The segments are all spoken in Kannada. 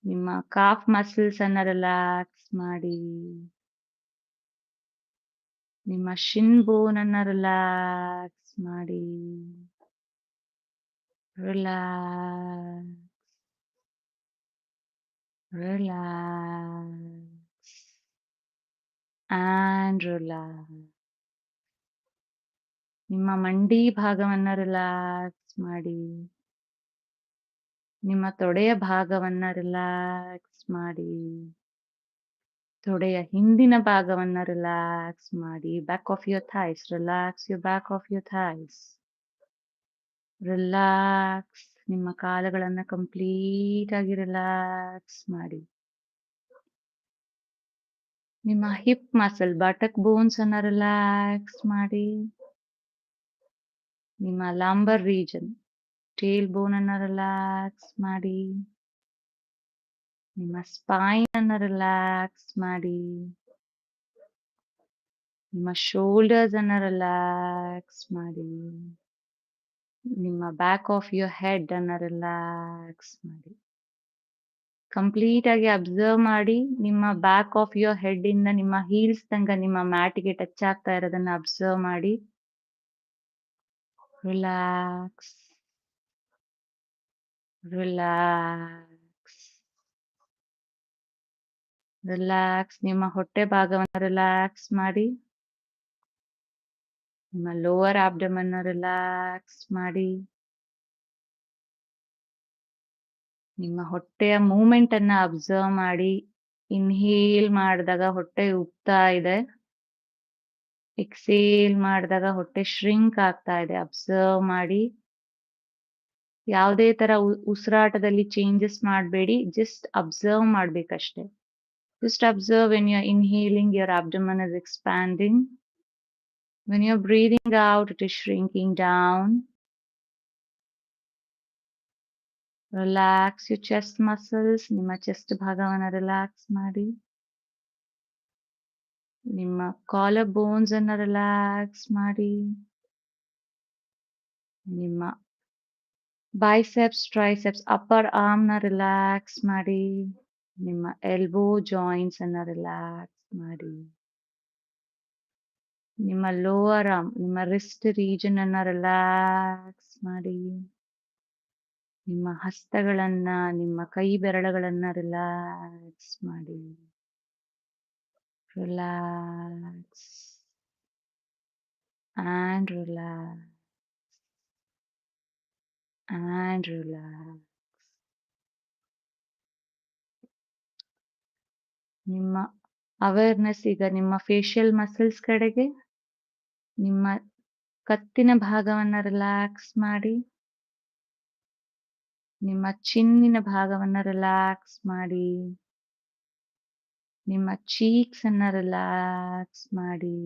ನಿಮ್ಮ ಕಾಫ್ ಮಸಲ್ಸ್ ಅನ್ನ ರಿಲ್ಯಾಕ್ಸ್ ಮಾಡಿ. ನಿಮ್ಮ ಶಿನ್ ಬೋನ್ ಅನ್ನ ರಿಲ್ಯಾಕ್ಸ್ ಮಾಡಿ. Relax, relax and relax. ನಿಮ್ಮ ಮಂಡಿ ಭಾಗವನ್ನ ರಿಲ್ಯಾಕ್ಸ್ ಮಾಡಿ. ನಿಮ್ಮ ತೊಡೆಯ ಭಾಗವನ್ನ ರಿಲ್ಯಾಕ್ಸ್ ಮಾಡಿ. ತೊಡೆಯ ಹಿಂದಿನ ಭಾಗವನ್ನ ರಿಲ್ಯಾಕ್ಸ್ ಮಾಡಿ. Back of your thighs, relax your back of your thighs. Relax. ನಿಮ್ಮ ಕಾಲುಗಳನ್ನ ಕಂಪ್ಲೀಟ್ ಆಗಿ ರಿಲ್ಯಾಕ್ಸ್ ಮಾಡಿ. ನಿಮ್ಮ ಹಿಪ್ ಮಸಲ್, ಬಟಕ್ ಬೋನ್ಸ್ ಅನ್ನ ರಿಲ್ಯಾಕ್ಸ್ ಮಾಡಿ. ನಿಮ್ಮ ಲಂಬರ್ ರೀಜನ್, ಟೇಲ್ ಬೋನ್ ಅನ್ನ ರಿಲ್ಯಾಕ್ಸ್ ಮಾಡಿ. ನಿಮ್ಮ ಸ್ಪೈನ್ ಅನ್ನ ರಿಲ್ಯಾಕ್ಸ್ ಮಾಡಿ. ನಿಮ್ಮ ಶೋಲ್ಡರ್ಸ್ ಅನ್ನ ರಿಲ್ಯಾಕ್ಸ್ ಮಾಡಿ. ನಿಮ್ಮ ಬ್ಯಾಕ್ ಆಫ್ ಯುವರ್ ಹೆಡ್ ಅನ್ನ ರಿಲ್ಯಾಕ್ಸ್ ಮಾಡಿ. ಕಂಪ್ಲೀಟ್ ಆಗಿ ಅಬ್ಸರ್ವ್ ಮಾಡಿ. ನಿಮ್ಮ ಬ್ಯಾಕ್ ಆಫ್ ಯುವರ್ ಹೆಡ್ ಇಂದ ನಿಮ್ಮ ಹೀಲ್ಸ್ ತನಕ ನಿಮ್ಮ ಮ್ಯಾಟಿಗೆ ಟಚ್ ಆಗ್ತಾ ಇರೋದನ್ನ ಅಬ್ಸರ್ವ್ ಮಾಡಿ. Relax, relax, relax. ನಿಮ್ಮ ಹೊಟ್ಟೆ ಭಾಗವನ್ನು ರಿಲ್ಯಾಕ್ಸ್ ಮಾಡಿ. ನಿಮ್ಮ ಲೋವರ್ ಆಬ್ಡಮನ್ ರಿಲ್ಯಾಕ್ಸ್ ಮಾಡಿ. ನಿಮ್ಮ ಹೊಟ್ಟೆಯ ಮೂವ್ಮೆಂಟ್ ಅನ್ನ ಅಬ್ಸರ್ವ್ ಮಾಡಿ. ಇನ್ಹೇಲ್ ಮಾಡಿದಾಗ ಹೊಟ್ಟೆ ಉಬ್ತಾ ಇದೆ. ಎಕ್ಸೇಲ್ ಮಾಡಿದಾಗ ಹೊಟ್ಟೆ ಶ್ರಿಂಕ್ ಆಗ್ತಾ ಇದೆ. ಅಬ್ಸರ್ವ್ ಮಾಡಿ. ಯಾವುದೇ ತರ ಉಸಿರಾಟದಲ್ಲಿ ಚೇಂಜಸ್ ಮಾಡಬೇಡಿ. ಜಸ್ಟ್ ಅಬ್ಸರ್ವ್ ಮಾಡ್ಬೇಕಷ್ಟೆ. Just observe when you're inhaling, your abdomen is expanding. When you're breathing out, it is shrinking down. Relax your chest muscles. ನಿಮ್ಮ ಚೆಸ್ಟ್ ಭಾಗವನ್ನು ರಿಲ್ಯಾಕ್ಸ್ ಮಾಡಿ. ನಿಮ್ಮ ಕಾಲರ್ ಬೋನ್ಸ್ ಅನ್ನ ರಿಲ್ಯಾಕ್ಸ್ ಮಾಡಿ. ನಿಮ್ಮ ಬೈಸೆಪ್ಸ್, ಟ್ರೈಸೆಪ್ಸ್, ಅಪ್ಪರ್ ಆರ್ಮ್ ನ ರಿಲ್ಯಾಕ್ಸ್ ಮಾಡಿ. ನಿಮ್ಮ ಎಲ್ಬೋ ಜಾಯಿಂಟ್ಸ್ ಅನ್ನ ರಿಲ್ಯಾಕ್ಸ್ ಮಾಡಿ. ನಿಮ್ಮ ಲೋವರ್ ಆರ್ಮ್, ನಿಮ್ಮ ರಿಸ್ಟ್ ರೀಜನ್ ಅನ್ನ ರಿಲ್ಯಾಕ್ಸ್ ಮಾಡಿ. ನಿಮ್ಮ ಹಸ್ತಗಳನ್ನ, ನಿಮ್ಮ ಕೈ ಬೆರಳುಗಳನ್ನ ರಿಲ್ಯಾಕ್ಸ್ ಮಾಡಿ. Relax and relax and relax. ನಿಮ್ಮ ಅವೇರ್ನೆಸ್ ಈಗ ನಿಮ್ಮ ಫೇಶಿಯಲ್ ಮಸಲ್ಸ್ ಕಡೆಗೆ. ನಿಮ್ಮ ಕತ್ತಿನ ಭಾಗವನ್ನ ರಿಲ್ಯಾಕ್ಸ್ ಮಾಡಿ. ನಿಮ್ಮ ಚಿನ್ನಿನ ಭಾಗವನ್ನ ರಿಲ್ಯಾಕ್ಸ್ ಮಾಡಿ. ನಿಮ್ಮ ಚೀಕ್ಸ್ ಅನ್ನ ರಿಲ್ಯಾಕ್ಸ್ ಮಾಡಿ.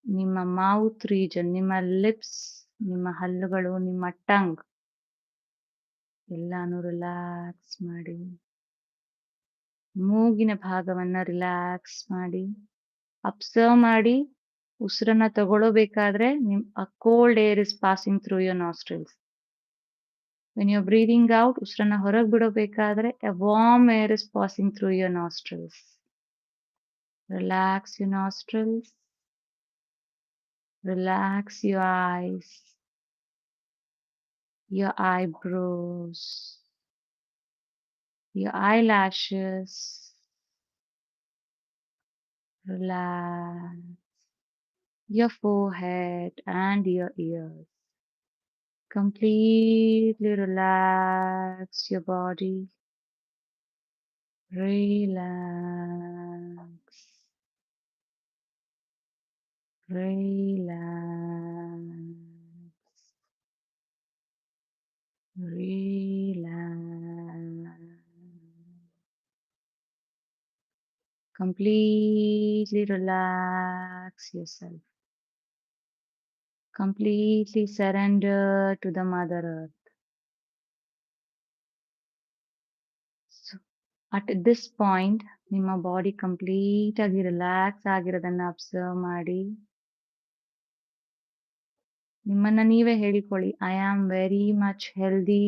ನಿಮ್ಮ ಮೌತ್ ರೀಜನ್, ನಿಮ್ಮ ಲಿಪ್ಸ್, ನಿಮ್ಮ ಹಲ್ಲುಗಳು, ನಿಮ್ಮ ಟಂಗ್ ಎಲ್ಲಾನು ರಿಲ್ಯಾಕ್ಸ್ ಮಾಡಿ. ಮೂಗಿನ ಭಾಗವನ್ನ ರಿಲ್ಯಾಕ್ಸ್ ಮಾಡಿ. ಅಬ್ಸರ್ವ್ ಮಾಡಿ. ಉಸಿರನ್ನ ತಗೊಳ್ಳಬೇಕಾದ್ರೆ a cold air is passing through your nostrils. When you're breathing out, ಉಸಿರನ್ನ ಹೊರಗೆ ಬಿಡಬೇಕಾದ್ರೆ a warm air is passing through your nostrils. Relax your nostrils. Relax your eyes, your eyebrows, your eyelashes. Relax your forehead and your ears. Completely relax your body. Relax. Relax. Relax. Completely relax yourself. Completely surrender to the Mother Earth. So, at this point, ನಿಮ್ಮ ಬಾಡಿ ಕಂಪ್ಲೀಟ್ ಆಗಿ ರಿಲ್ಯಾಕ್ಸ್ ಆಗಿರೋದನ್ನ ಅಬ್ಸರ್ವ್ ಮಾಡಿ. ನಿಮ್ಮನ್ನ ನೀವೇ ಹೇಳಿಕೊಳ್ಳಿ, I am very much healthy.